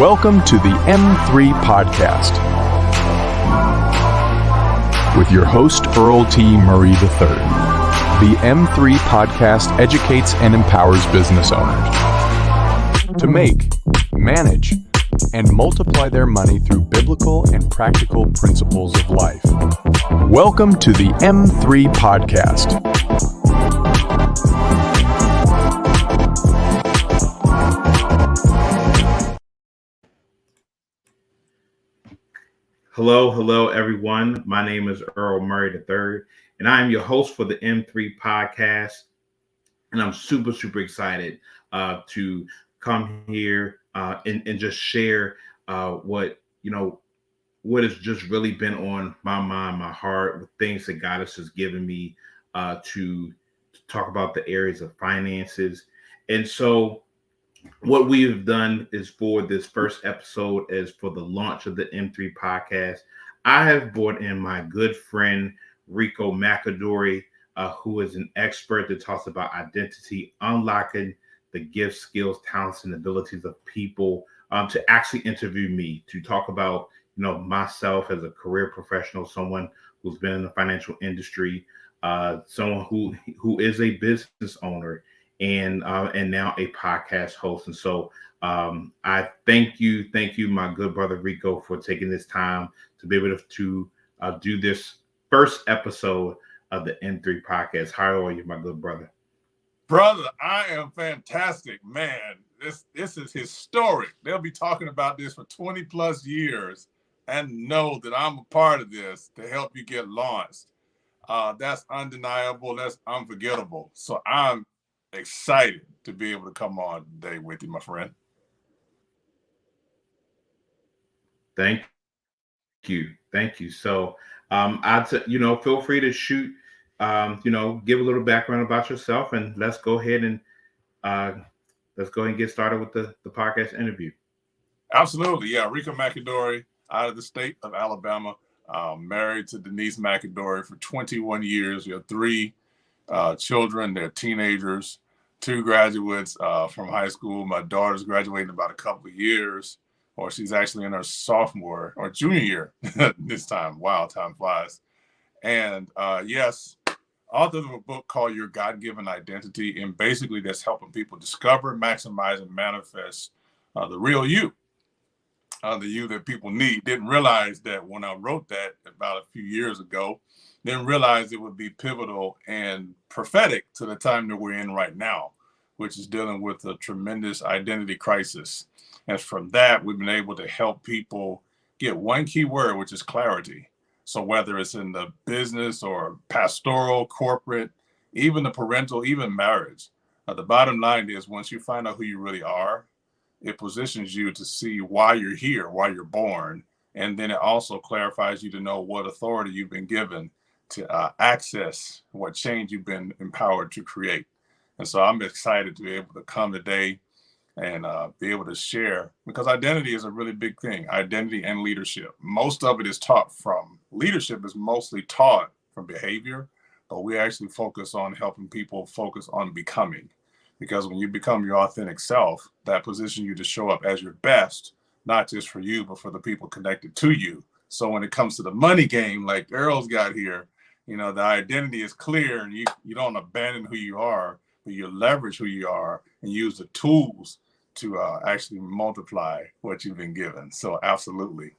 Welcome to the M3 Podcast with your host, Earl T. Murray III. The M3 Podcast educates and empowers business owners to make, manage, and multiply their money through biblical and practical principles of life. Welcome to the M3 Podcast. Hello, everyone. My name is Earl Murray III, and I am your host for the M3 Podcast. And I'm super excited to come here and just share what has just really been on my mind, my heart, with things that God has just given me to talk about the areas of finances. And so what we have done is, for this first episode, is for the launch of the M3 Podcast, I have brought in my good friend Rico McAdory, who is an expert that talks about identity, unlocking the gifts, skills, talents, and abilities of people, to actually interview me, to talk about myself as a career professional, someone who's been in the financial industry, someone who is a business owner, and now a podcast host. And so I thank you, my good brother Rico, for taking this time to be able to do this first episode of the M3 Podcast. How are you, my good brother? Brother, I am fantastic, man. This is historic. They'll be talking about this for 20 plus years and know that I'm a part of this to help you get launched. That's undeniable. That's unforgettable. So I'm excited to be able to come on today with you, my friend. Thank you. So feel free to shoot, give a little background about yourself, and let's go ahead and get started with the podcast interview. Absolutely. Yeah. Rico McAdory, out of the state of Alabama, married to Denise McAdory for 21 years. We have three children. They're teenagers, two graduates from high school. My daughter's graduating in about a couple of years, or she's actually in her sophomore or junior year this time. Wow, time flies. And yes, author of a book called Your God-Given Identity, and basically that's helping people discover, maximize, and manifest the real you, the you that people need. Didn't realize that when I wrote that about a few years ago, didn't realize it would be pivotal and prophetic to the time that we're in right now, which is dealing with a tremendous identity crisis. And from that, we've been able to help people get one key word, which is clarity. So whether it's in the business or pastoral, corporate, even the parental, even marriage, the bottom line is, once you find out who you really are, it positions you to see why you're here, why you're born. And then it also clarifies you to know what authority you've been given to access what change you've been empowered to create. And so I'm excited to be able to come today and be able to share, because identity is a really big thing. Identity and leadership. Most of it is taught from leadership, is mostly taught from behavior, but we actually focus on helping people focus on becoming. Because when you become your authentic self, that positions you to show up as your best, not just for you, but for the people connected to you. So when it comes to the money game, like Earl's got here, the identity is clear, and you don't abandon who you are, but you leverage who you are and use the tools to actually multiply what you've been given. So absolutely.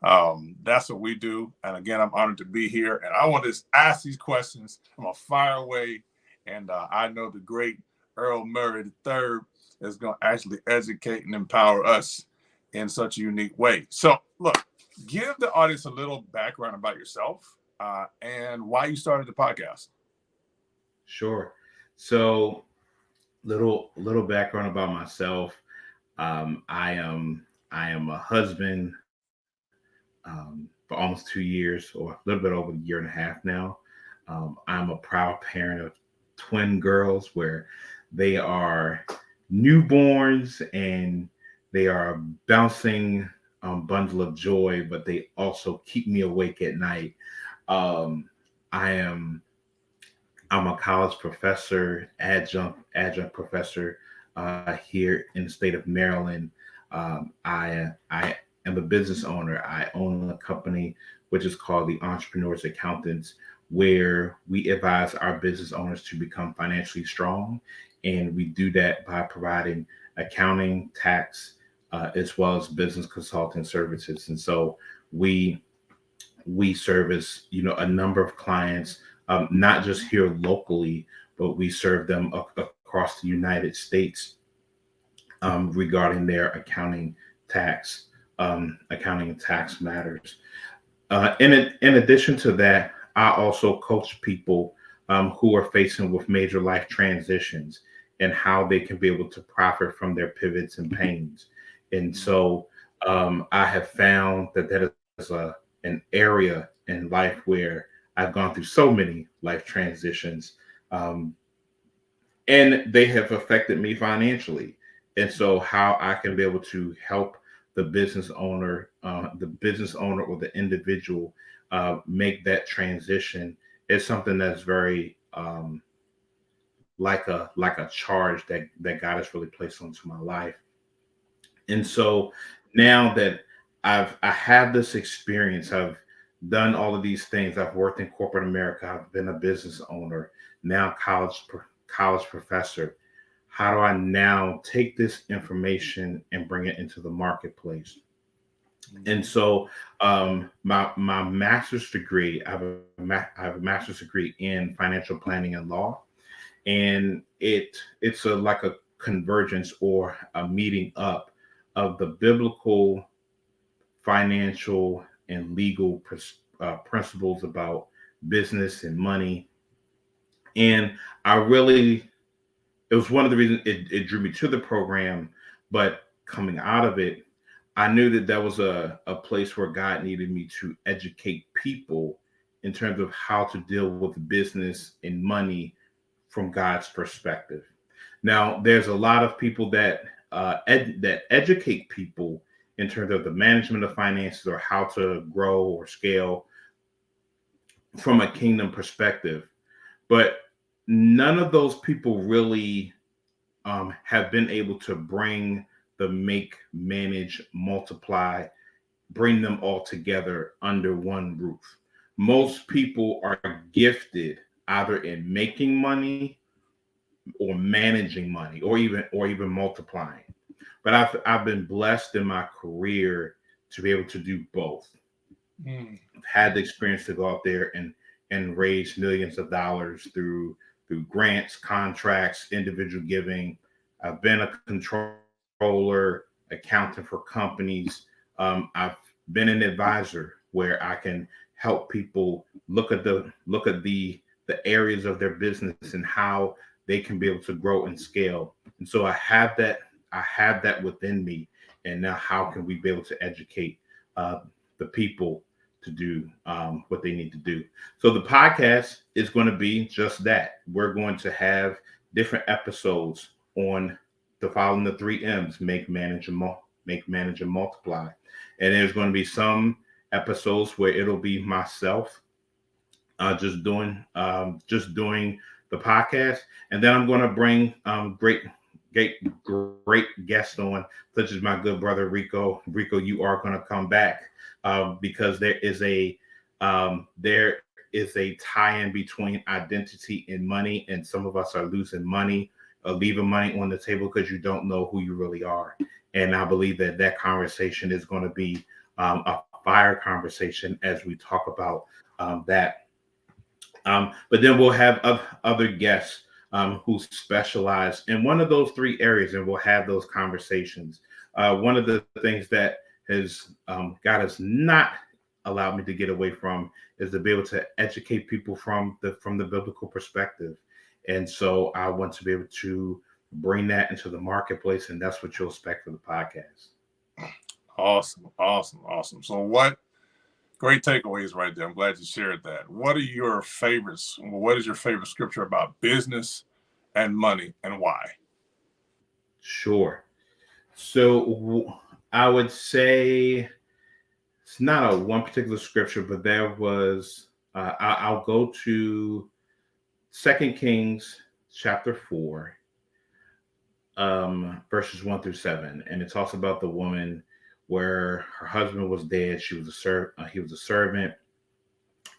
That's what we do. And again, I'm honored to be here. And I want to ask these questions. I'm going to fire away. And I know the great Earl Murray III is going to actually educate and empower us in such a unique way. So look, give the audience a little background about yourself and why you started the podcast. Sure. So little background about myself. I am a husband for almost 2 years, or a little bit over a year and a half now. I'm a proud parent of twin girls, where they are newborns and they are a bouncing bundle of joy, but they also keep me awake at night. I'm a college professor, adjunct professor here in the state of Maryland. I am a business owner. I own a company which is called the Entrepreneurs Accountants, where we advise our business owners to become financially strong, and we do that by providing accounting, tax, as well as business consulting services. And so we we service a number of clients, not just here locally, but we serve them across the United States, regarding their accounting and tax matters. In addition to that, I also coach people who are facing with major life transitions and how they can be able to profit from their pivots and pains. And so I have found that is an area in life where I've gone through so many life transitions, um, and they have affected me financially. And so, how I can be able to help the business owner or the individual make that transition is something that's very like a charge that God has really placed onto my life. And so now that I have this experience, I've done all of these things. I've worked in corporate America. I've been a business owner, now college professor. How do I now take this information and bring it into the marketplace? And so my master's degree, I have a master's degree in financial planning and law, and it's like a convergence or a meeting up of the biblical, financial, and legal principles about business and money. And I really, it was one of the reasons it drew me to the program. But coming out of it, I knew that that was a place where God needed me to educate people in terms of how to deal with business and money from God's perspective. Now, there's a lot of people that educate people in terms of the management of finances or how to grow or scale from a kingdom perspective, but none of those people really have been able to bring the make, manage, multiply, bring them all together under one roof. Most people are gifted either in making money or managing money or even multiplying. But I've been blessed in my career to be able to do both. Mm. I've had the experience to go out there and raise millions of dollars through grants, contracts, individual giving. I've been a controller, accountant for companies. I've been an advisor where I can help people look at the areas of their business and how they can be able to grow and scale. And so I have that within me. And now how can we be able to educate uh, the people to do what they need to do? So the podcast is going to be just that. We're going to have different episodes on the following the three M's: make, manage, and multiply. And there's going to be some episodes where it'll be myself just doing the podcast, and then I'm going to bring great guests on, such as my good brother Rico. Rico, you are going to come back because there is a tie-in between identity and money, and some of us are losing money, leaving money on the table because you don't know who you really are. And I believe that conversation is going to be a fire conversation as we talk about that. But then we'll have other guests who specialize in one of those three areas, and we'll have those conversations. One of the things that has God has not allowed me to get away from is to be able to educate people from the biblical perspective. And so I want to be able to bring that into the marketplace, and that's what you'll expect for the podcast. Awesome, awesome, awesome. So what great takeaways right there. I'm glad you shared that. What are your favorites? What is your favorite scripture about business and money, and why? Sure. So I would say it's not a one particular scripture, but there was. I'll go to Second Kings chapter 4. verses 1-7, and it talks about the woman where her husband was dead. She was he was a servant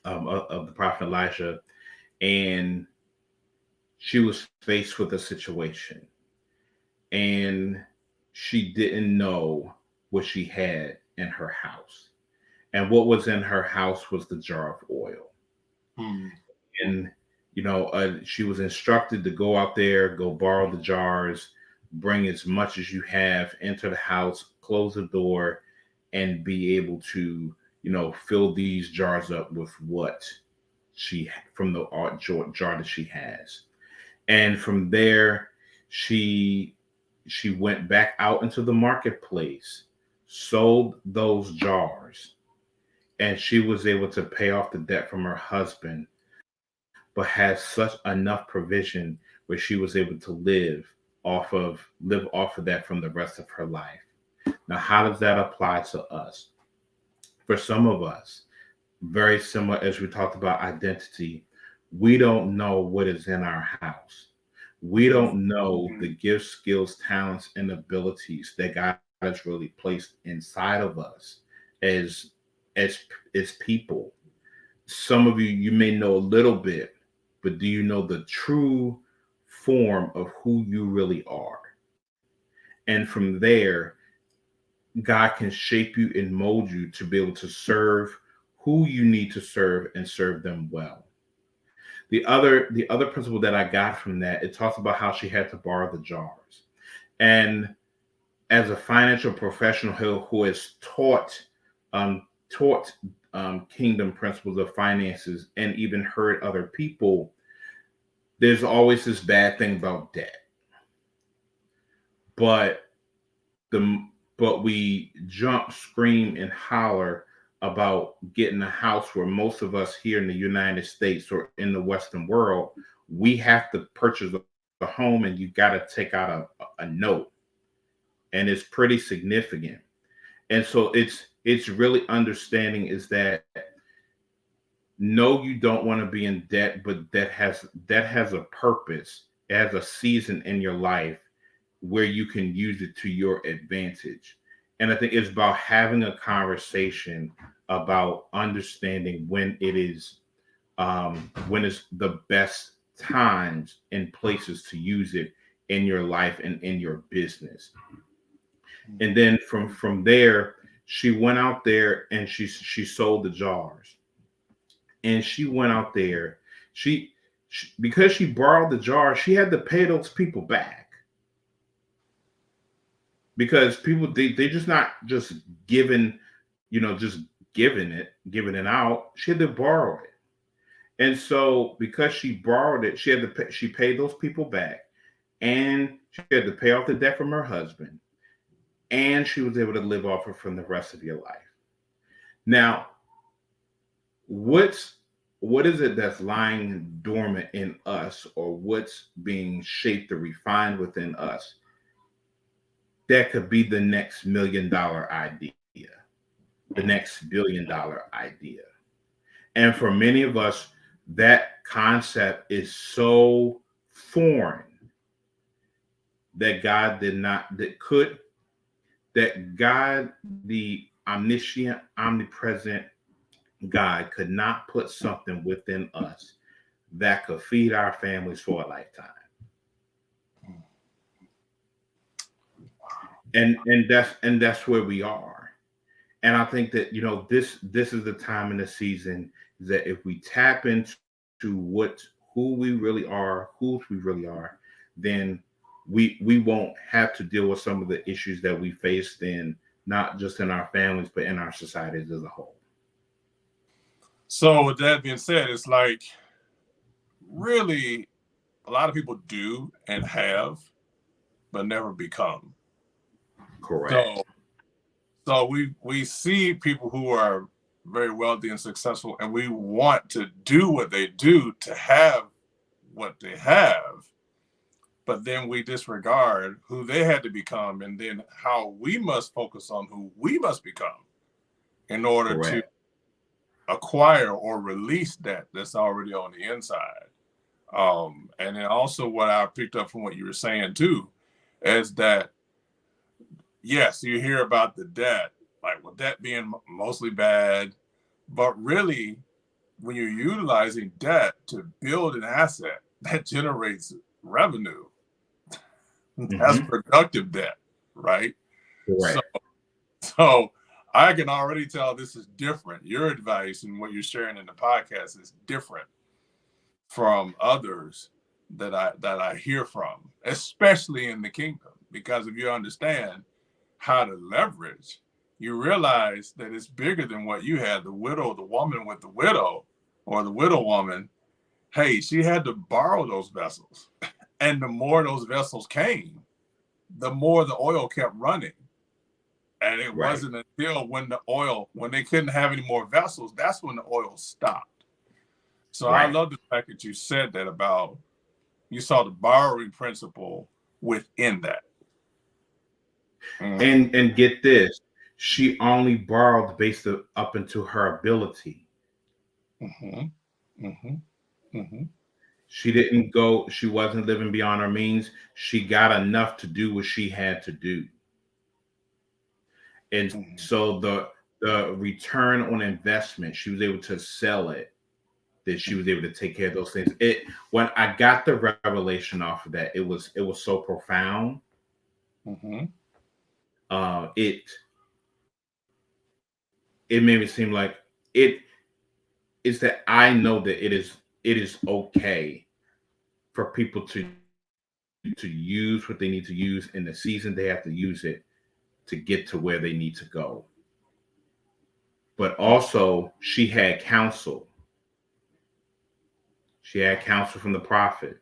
of the prophet Elijah, and she was faced with a situation, and she didn't know what she had in her house, and what was in her house was the jar of oil. And she was instructed to go out there, go borrow the jars, bring as much as you have into the house, close the door, and be able to fill these jars up with what from the jar that she has. And from there, she went back out into the marketplace, sold those jars, and she was able to pay off the debt from her husband, but had such enough provision where she was able to live off of that from the rest of her life. Now, how does that apply to us? For some of us, very similar as we talked about identity, we don't know what is in our house. We don't know the gifts, skills, talents, and abilities that God has really placed inside of us as people. Some of you may know a little bit, but do you know the true form of who you really are? And from there, God can shape you and mold you to be able to serve who you need to serve and serve them well. The other principle that I got from that, it talks about how she had to borrow the jars. And as a financial professional who has taught kingdom principles of finances and even heard other people, there's always this bad thing about debt. But we jump, scream, and holler about getting a house where most of us here in the United States or in the Western world, we have to purchase a home and you got to take out a note. And it's pretty significant. And so it's really understanding is that no, you don't want to be in debt, but that has a purpose, it has a season in your life where you can use it to your advantage. And I think it's about having a conversation about understanding when it's the best times and places to use it in your life and in your business. And then from there, she went out there and she sold the jars. And she went out there, she because she borrowed the jars, she had to pay those people back. Because people they just not just giving it out. She had to borrow it. And so because she borrowed it, she paid those people back, and she had to pay off the debt from her husband, and she was able to live off it from the rest of your life. Now, what is it that's lying dormant in us, or what's being shaped or refined within us that could be the next $1 million idea, the next $1 billion idea? And for many of us, that concept is so foreign that God, the omniscient, omnipresent God, could not put something within us that could feed our families for a lifetime. And that's where we are. And I think that this is the time in the season that if we tap into who we really are, then we won't have to deal with some of the issues that we faced in not just in our families, but in our societies as a whole. So with that being said, it's like really a lot of people do and have, but never become. Correct. So we see people who are very wealthy and successful, and we want to do what they do to have what they have, but then we disregard who they had to become, and then how we must focus on who we must become in order to acquire or release that that's already on the inside. And then also what I picked up from what you were saying too, is that, yes, you hear about the debt, like, well, debt being mostly bad, but really, when you're utilizing debt to build an asset that generates revenue, that's productive debt, right? Correct. So I can already tell this is different. Your advice and what you're sharing in the podcast is different from others that I hear from, especially in the kingdom. Because if you understand how to leverage, you realize that it's bigger than what you had. The widow, the woman with the widow, or the widow woman, hey, she had to borrow those vessels. And the more those vessels came, the more the oil kept running. And it wasn't until when they couldn't have any more vessels, that's when the oil stopped. So I love the fact that you said that about, you saw the borrowing principle within that. And get this, she only borrowed based up into her ability. She wasn't living beyond her means. She got enough to do what she had to do. And so the return on investment, she was able to sell it, that she was able to take care of those things. When I got the revelation off of that, it was so profound. It made me seem like it is that I know that it is okay for people to use what they need to use in the season they have to use it to get to where they need to go. But also, she had counsel. She had counsel from the prophet.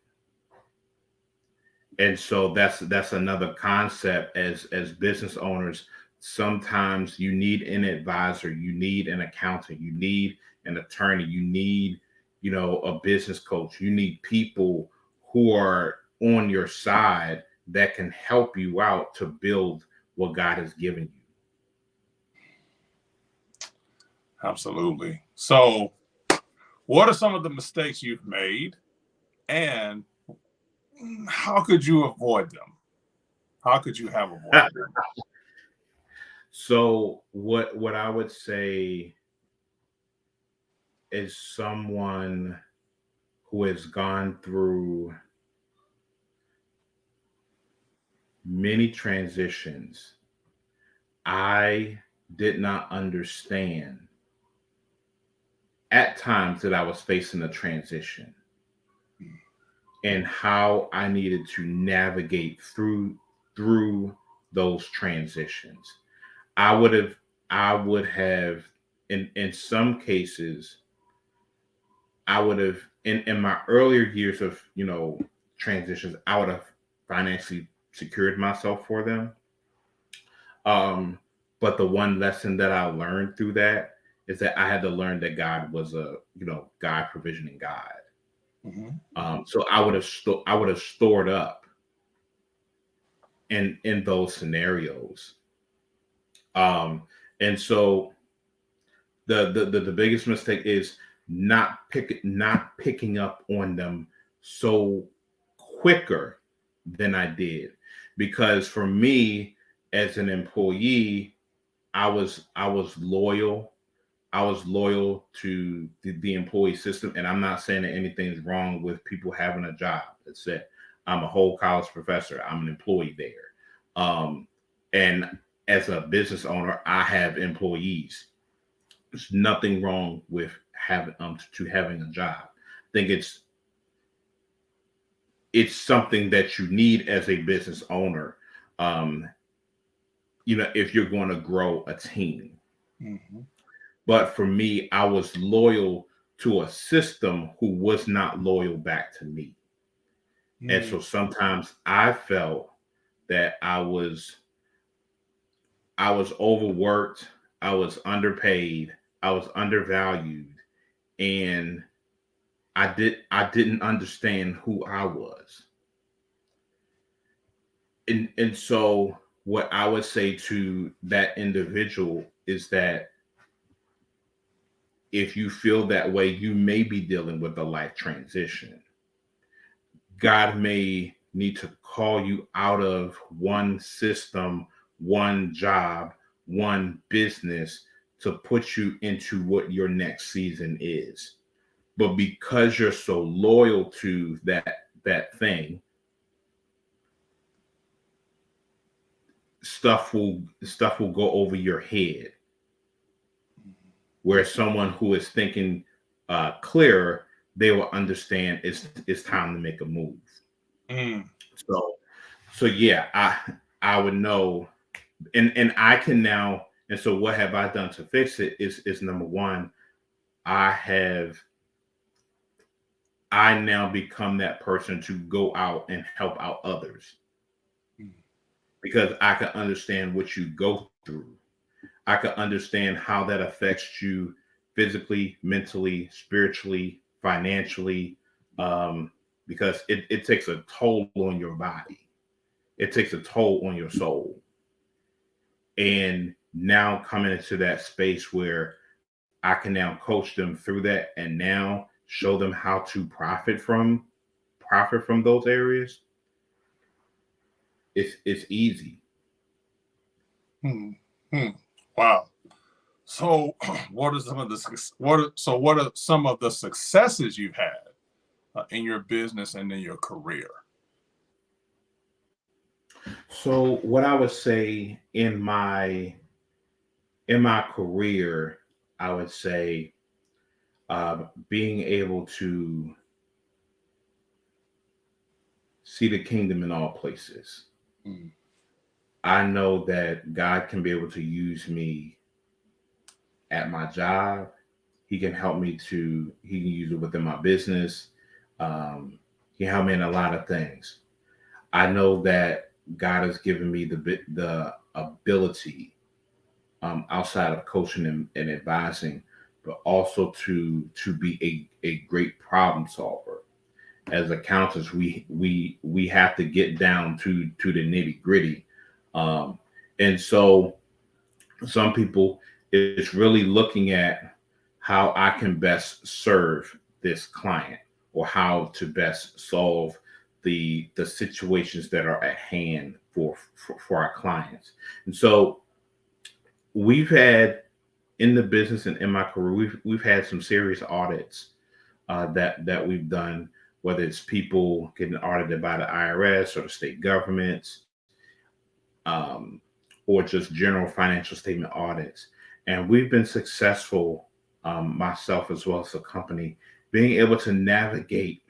And so that's another concept as business owners. Sometimes you need an advisor, you need an accountant, you need an attorney, you need, a business coach. You need people who are on your side that can help you out to build what God has given you. Absolutely. So what are some of the mistakes you've made, and how could you avoid them? How could you have avoided them? So what I would say is, someone who has gone through many transitions, I did not understand at times that I was facing a transition and how I needed to navigate through those transitions. I would have in some cases, I would have in my earlier years of transitions, I would have financially secured myself for them. But the one lesson that I learned through that is that I had to learn that God was God provisioning God. So I would have stored up in those scenarios. And so the biggest mistake is not picking up on them so quicker than I did, because for me as an employee, I was loyal. I was loyal to the employee system, and I'm not saying that anything's wrong with people having a job. That's it. I'm a whole college professor. I'm an employee there, and as a business owner, I have employees. There's nothing wrong with having a job. I think it's something that you need as a business owner. If you're going to grow a team. But for me, I was loyal to a system who was not loyal back to me. And so sometimes I felt that I was overworked, I was underpaid, I was undervalued, and I didn't understand who I was. And so what I would say to that individual is that if you feel that way, you may be dealing with a life transition. God may need to call you out of one system, one job, one business to put you into what your next season is. But because you're so loyal to that thing, stuff will go over your head. Where someone who is thinking clearer, they will understand it's time to make a move. So yeah, I would know, and I can now. And so what have I done to fix it? Is number one, I now become that person to go out and help out others, because I can understand what you go through. I can understand how that affects you physically, mentally, spiritually, financially, because it takes a toll on your body. It takes a toll on your soul. And now coming into that space where I can now coach them through that and now show them how to profit from those areas. It's easy. Wow. So what are some of the successes you've had in your business and in your career? So what I would say in my career, I would say being able to see the kingdom in all places. I know that God can be able to use me at my job. He can use it within my business. He can help me in a lot of things. I know that God has given me the ability, outside of coaching and advising, but also to be a great problem solver. As accountants, we have to get down to the nitty gritty, and so some people, it's really looking at how I can best serve this client, or how to best solve the situations that are at hand for our clients. And so we've had, in the business and in my career, we've had some serious audits that we've done, whether it's people getting audited by the IRS or the state governments, or just general financial statement audits. And we've been successful, myself as well as the company, being able to navigate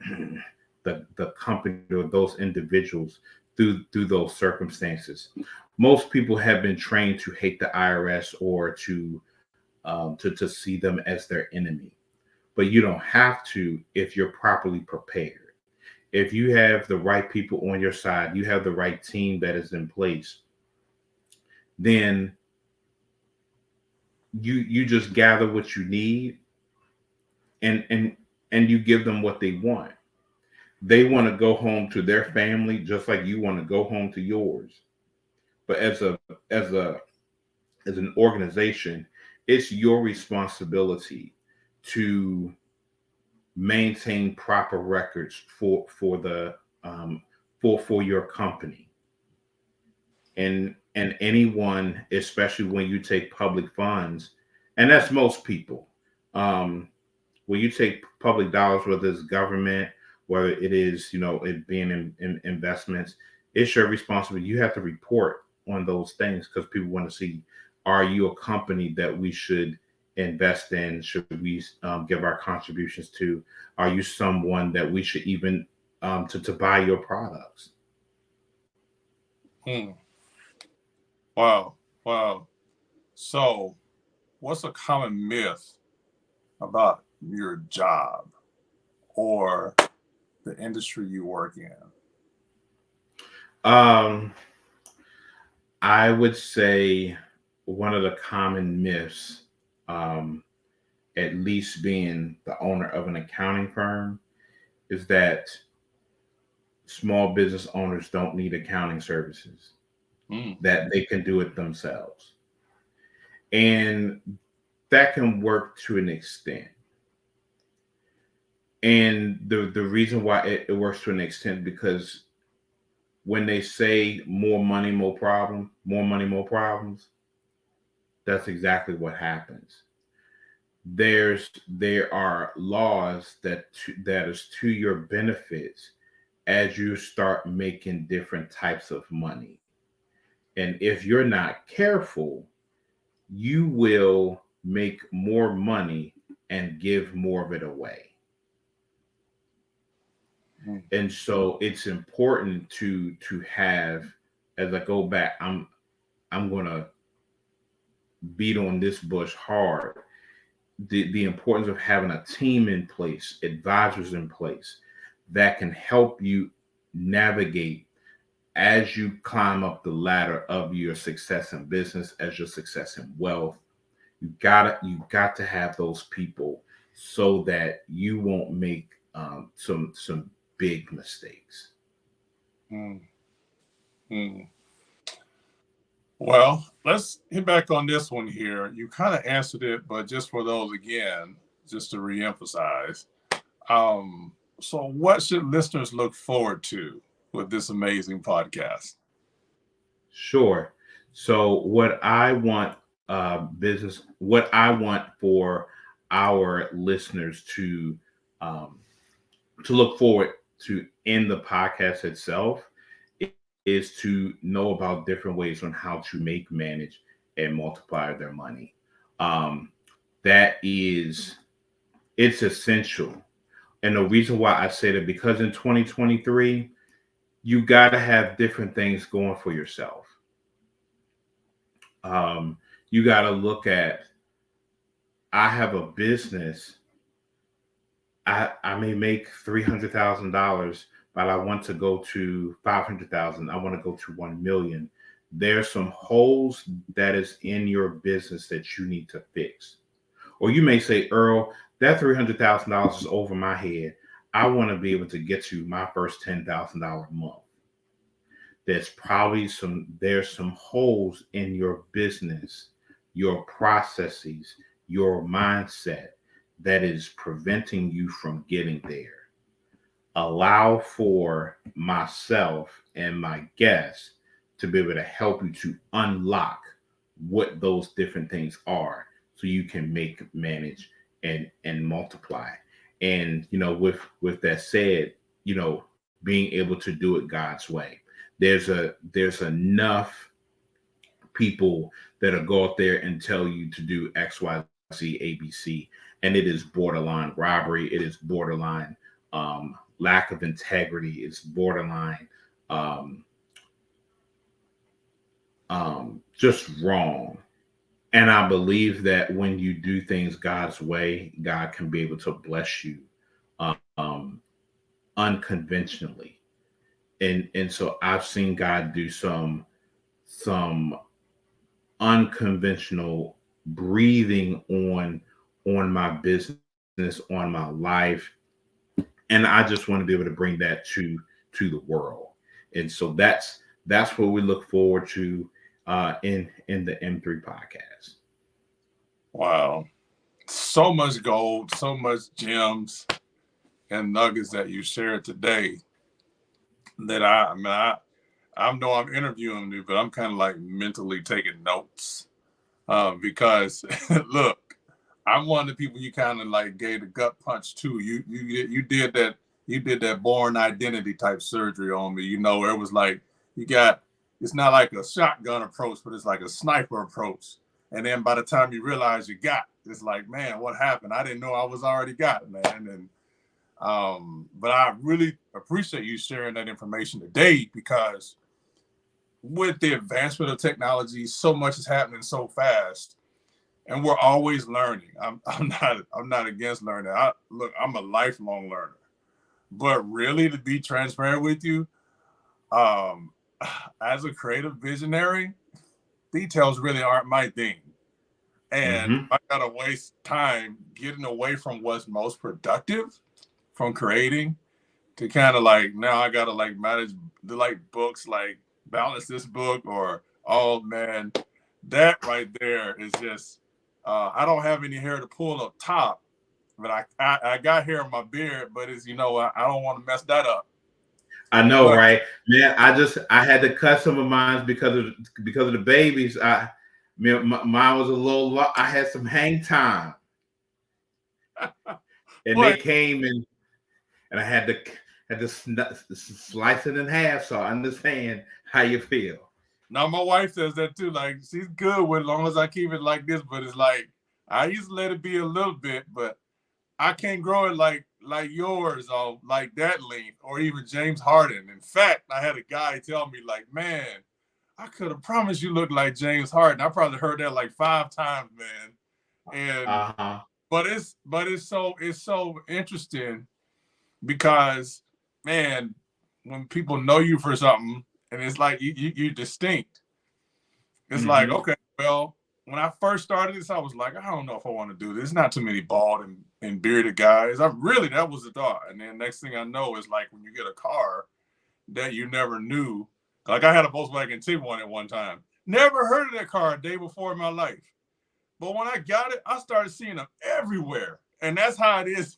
the company or those individuals through those circumstances. Most people have been trained to hate the IRS or to see them as their enemy, but you don't have to if you're properly prepared. If you have the right people on your side, you have the right team that is in place, then you just gather what you need, and you give them what they want. They want to go home to their family just like you want to go home to yours. But as an organization, it's your responsibility to maintain proper records for your company. And anyone, especially when you take public funds, and that's most people. When you take public dollars, whether it's government, whether it is, it being in investments, it's your responsibility. You have to report on those things, because people want to see, are you a company that we should invest in? Should we give our contributions to? Are you someone that we should even to buy your products? Wow. So what's a common myth about your job or the industry you work in? I would say one of the common myths, at least being the owner of an accounting firm, is that small business owners don't need accounting services, that they can do it themselves. And that can work to an extent. And the reason why it works to an extent, because when they say more money, more problem, more money, more problems, that's exactly what happens. There are laws that is to your benefits as you start making different types of money. And if you're not careful, you will make more money and give more of it away. Mm. And so it's important to have, as I go back, I'm gonna beat on this bush hard. The importance of having a team in place, advisors in place that can help you navigate as you climb up the ladder of your success in business, as your success in wealth. You got to have those people so that you won't make some big mistakes. Mm. Mm. Well, let's hit back on this one here. You kind of answered it, but just for those again, just to reemphasize. So what should listeners look forward to with this amazing podcast? Sure. So what I want for our listeners um, to look forward to in the podcast itself is to know about different ways on how to make, manage, and multiply their money. Um, that is, it's essential. And the reason why I say that, because in 2023, you got to have different things going for yourself. Um, you got to look at, I have a business. I may make $300,000, but I want to go to 500,000. I want to go to 1 million. There's some holes that is in your business that you need to fix. Or you may say, Earl, that $300,000 is over my head. I want to be able to get to my first $10,000 month. There's some holes in your business, your processes, your mindset that is preventing you from getting there. Allow for myself and my guests to be able to help you to unlock what those different things are so you can make, manage, and multiply. And with that said, being able to do it God's way. There's enough people that'll go out there and tell you to do XYZ ABC, and it is borderline robbery. It is borderline lack of integrity. It's borderline um, just wrong. And I believe that when you do things God's way, God can be able to bless you um, unconventionally. And so I've seen God do some unconventional breathing on my business, on my life, and I just want to be able to bring that to the world. And so that's what we look forward to in the M3 podcast. Wow. So much gold, so much gems and nuggets that you shared today that I know I'm interviewing you, but I'm kind of like mentally taking notes because look, I'm one of the people you kind of like gave the gut punch to. You did that born identity type surgery on me. Where it was like it's not like a shotgun approach, but it's like a sniper approach. And then by the time you realize you got, it's like, man, what happened? I didn't know I was already got, man. And but I really appreciate you sharing that information today, because with the advancement of technology, so much is happening so fast, and we're always learning. I'm not against learning. I'm a lifelong learner, but really, to be transparent with you, as a creative visionary, details really aren't my thing. And Mm-hmm. I gotta waste time getting away from what's most productive from creating to kind of like, now I gotta like manage the like books, like balance this book, or oh man, that right there is just I don't have any hair to pull up top, but I got hair in my beard, but it's I don't want to mess that up. I know, But right, man? I had to cut some of mine because of the babies. Mine was a little. I had some hang time, and they but came and I had to slice it in half. So I understand how you feel. now my wife says that too. Like she's good with as long as I keep it like this. But it's like I used to let it be a little bit, but I can't grow it like yours or like that length or even James Harden. In fact, I had a guy tell me like, man, I could have promised you look like James Harden. I probably heard that like 5 times, man. And Uh-huh. but it's so interesting because man, when people know you for something and it's like you're distinct, it's like, Mm-hmm. okay, well, when I first started this, I was like, I don't know if I want to do this. Not too many bald and bearded guys. That was the thought. And then next thing I know is like when you get a car that you never knew. Like I had a Volkswagen Tiguan at one time. Never heard of that car a day before in my life. But when I got it, I started seeing them everywhere. And that's how it is.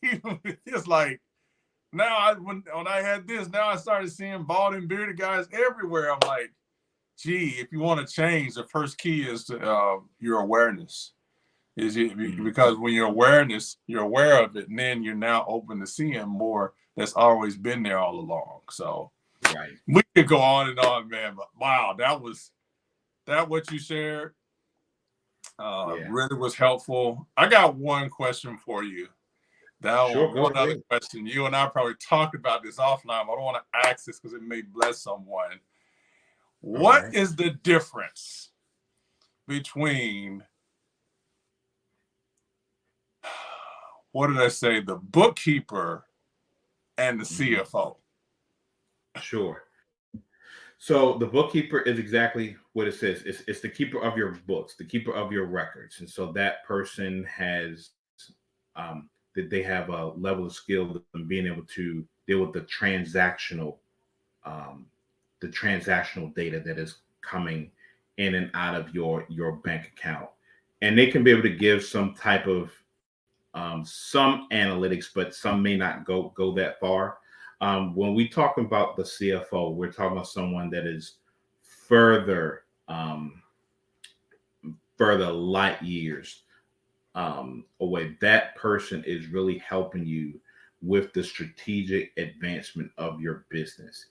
It's like now when I had this, now I started seeing bald and bearded guys everywhere. I'm like, gee, if you want to change, the first key is to your awareness. Because when you're aware of it, and then you're now open to seeing more that's always been there all along. So Right. we could go on and on, man. But wow, that what you shared Yeah. really was helpful. I got one question for you. Sure. Go One other ahead. question. You and I probably talked about this offline, but I don't want to ask this because it may bless someone. All What right. is the difference between, what did I say, the bookkeeper and the CFO? Sure. So the bookkeeper is exactly what it says. It's the keeper of your books, the keeper of your records, and so that person has that they have a level of skill in being able to deal with um, the transactional data that is coming in and out of your bank account, and they can be able to give some type of some analytics, but some may not go that far. When we talk about the CFO, we're talking about someone that is further further light years away. That person is really helping you with the strategic advancement of your business.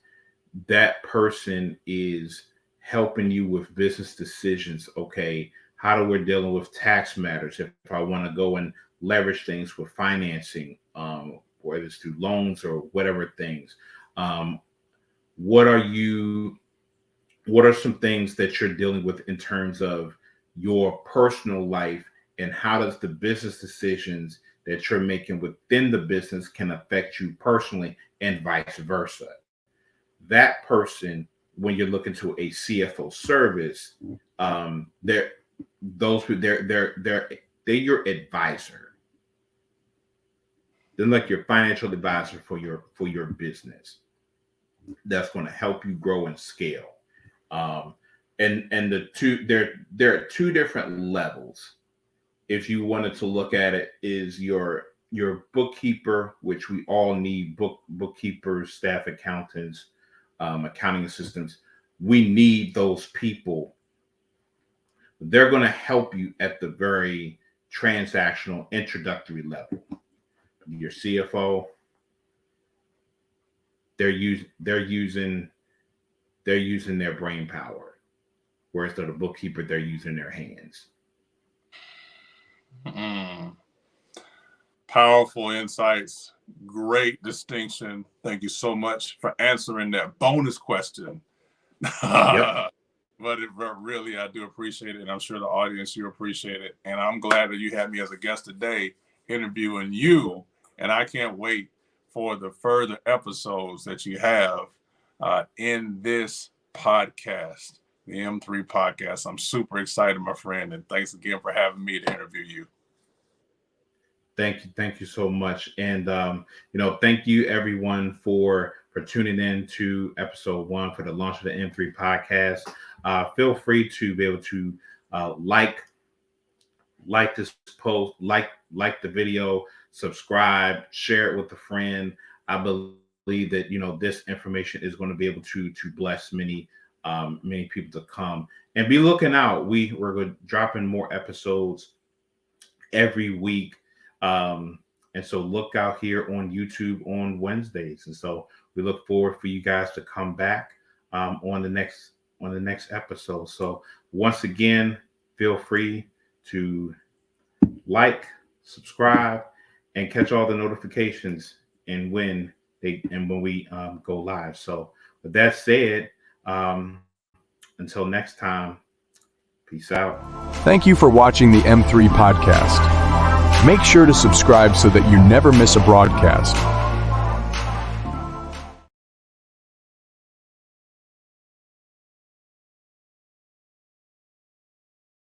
That person is helping you with business decisions. Okay, how do we're dealing with tax matters? If I want to go and leverage things with financing, whether it's through loans or whatever things, um, what are you? What are some things that you're dealing with in terms of your personal life, and how does the business decisions that you're making within the business can affect you personally, and vice versa? That person, when you're looking to a CFO service, they're those who they're your advisor. They're like your financial advisor for your business. That's going to help you grow and scale. Um, and the two there are two different levels. If you wanted to look at it, is your bookkeeper, which we all need, bookkeepers, staff accountants, accounting assistants. We need those people. They're going to help you at the very transactional introductory level. Your CFO, they're using their brain power, whereas the bookkeeper, they're using their hands. Mm. Powerful insights. Great distinction. Thank you so much for answering that bonus question. Yep. But really, I do appreciate it. And I'm sure the audience, you appreciate it. And I'm glad that you had me as a guest today interviewing you. And I can't wait for the further episodes that you have in this podcast, the M3 podcast. I'm super excited, my friend. And thanks again for having me to interview you. Thank you so much, and thank you everyone for tuning in to episode 1 for the launch of the M3 podcast. Feel free to be able to like this post, like the video, subscribe, share it with a friend. I believe believe that, this information is going to be able to bless many people to come. And be looking out. We're going to drop in more episodes every week. And so look out here on YouTube on Wednesdays. And so we look forward for you guys to come back on the next episode. So once again, feel free to like, subscribe, and catch all the notifications and when we go live. So with that said, until next time, peace out. Thank you for watching the M3 podcast. Make sure to subscribe so that you never miss a broadcast.